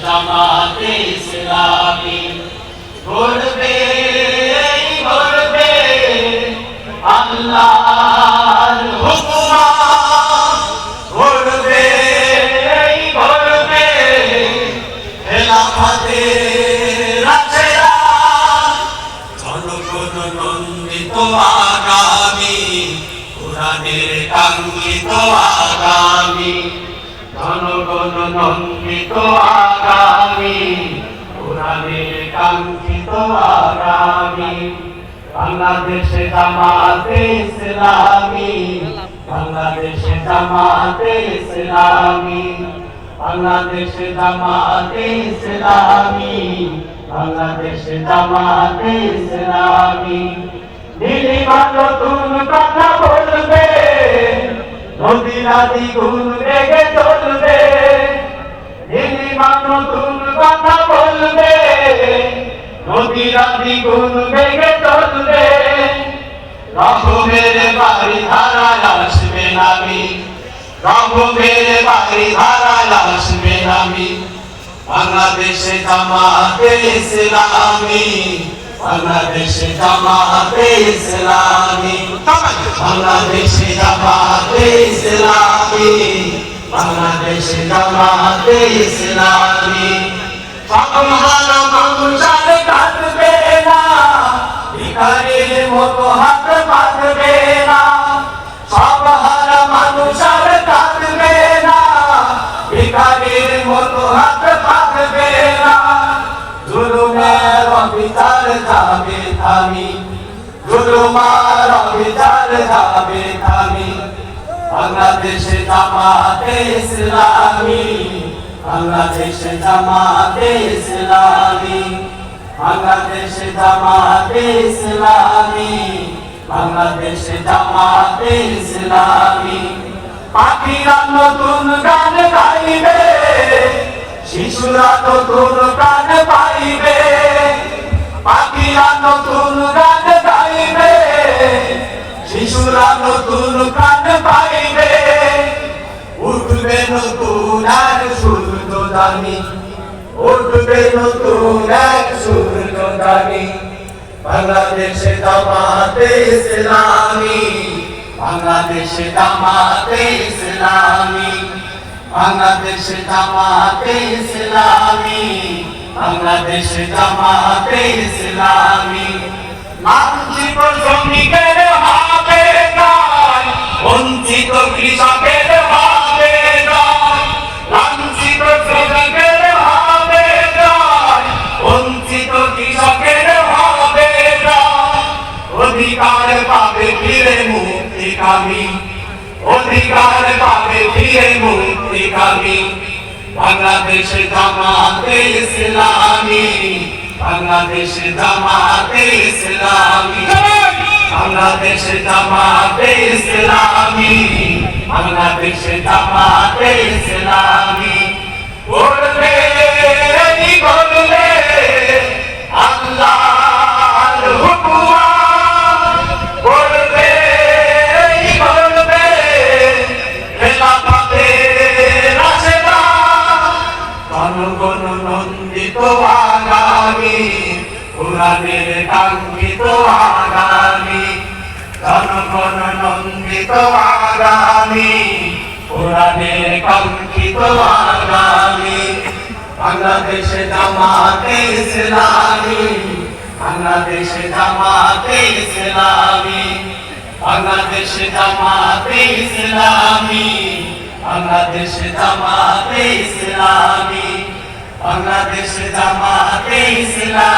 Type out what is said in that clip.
জামাতে ইসলামী গড়বে গড়বে আল্লাহর হুকুমত গড়বে গড়বে খেলাফতে রাশেদা জনগণ নন্দিত আগামী কোরআনের কাঙ্ক্ষিত আগামী জনগণ নন্দিত আগামী কোরআনের কাঙ্ক্ষিত আগামী বাংলাদেশে জামাতে ইসলামী বাংলাদেশে জামাতে ইসলামী বাংলাদেশে জামাতে ইসলামী বাংলাদেশে জামাতে ইসলামী নীলিমা নতুন কথা বলবে নদীরা দ্বিগুণ বেগে চলবে নীলিমা নতুন কথা বলবে নদীরা দ্বিগুণ বেগে চলবে রহমের বাড়ি ধারায় আসবে নামি রহমের বাড়ি ধারায় আসবে নামি বাংলাদেশে জামাতে ইসলামী বাংলাদেশে জামাতে ইসলামী বাংলাদেশে জামাতে ইসলামী বাংলাদেশে জামাতে ইসলামী সবহার মানুষ আর কাঁদবে না ভিখারির মতো হাত পাতবে না সবহার মানুষ আর কাঁদবে না ভিখারির মতো হাত পাতবে না জুলুমের অবিচার যাবে থামি জুলুমার অবিচার যাবে থামি বাংলাদেশে জামাতে ইসলামী বাংলাদেশে জামাতে ইসলামী বাংলাদেশে জামাতে ইসলামী বাংলাদেশে জামাতে ইসলামী পাখিরা নতুন গান গাইবে শিশুরা নতুন প্রাণ পাইবে পাখিরা নতুন গান গাইবে শিশুরা নতুন প্রাণ পাইবে উঠবে নতুন এক সূর্য দানি উঠবে নতুন এক সূর্য দানি বাংলাদেশে জামাতে ইসলামী বাংলাদেশে জামাতে ইসলামী বাংলাদেশে জামাতে ইসলামী বাংলাদেশে জামাতে ইসলামী লাঞ্ছিত শ্রমিকের হবে গান বঞ্চিত কৃষকের হবে গান লাঞ্ছিত শ্রমিকের হবে গান বঞ্চিত কৃষকের হবে গান অধিকার পাবে ফিরে মুক্তিকামী অধিকার পাবে ফিরে মুক্তিকামী বাংলাদেশে জামাতে ইসলামী বাংলাদেশে জামাতে ইসলামী বাংলাদেশে জামাতে ইসলামী বাংলাদেশে জামাতে ইসলামী গড়বে গড়বে আল্লাহর হুকুমত গড়বে গড়বে খেলাফতে রাশেদা জনগণ নন্দিত আগামী কোরআনের কাঙ্ক্ষিত আগামী জনগণ নন্দিত আগামী কোরআনের কাঙ্ক্ষিত আগামী বাংলাদেশে জামাতে ইসলামী বাংলাদেশে জামাতে ইসলামী বাংলাদেশে জামাতে ইসলামী বাংলাদেশে জামাতে ইসলামী বাংলাদেশে জামাতে ইসলামী